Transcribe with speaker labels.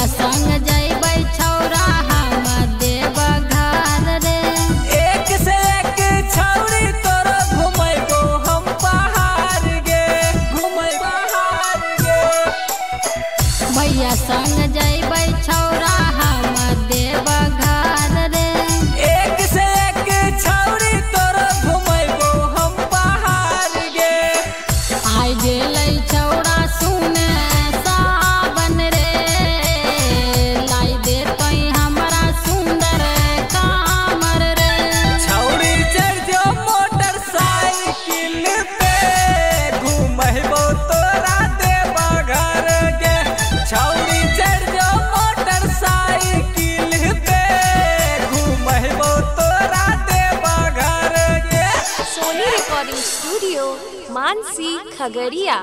Speaker 1: संग जइबै छौरा हम देवघर रे।
Speaker 2: एक से एक छौरी तोर घुमैबो हम पहाड़ गे, घुमै पहाड़ गे।
Speaker 1: भैया संग जइबै छौरा हम देवघर रे।
Speaker 2: एक से एक छौरी तोर घुमैबो हम पहाड़ गे।
Speaker 1: आइ गेलै छौरा सुने सावन रे, लाई देतै हमरा सुंदर कामर रे।
Speaker 2: छौरी चढ़ जो मोटरसाइकिल पे घुमैबो तोरा देवघर गे। छौरी चढ़ जो मोटरसाइकिल पे घुमैबो तोरा देवघर गे।
Speaker 3: सोनी रिकॉर्डिंग स्टूडियो, मानसी, खगड़िया।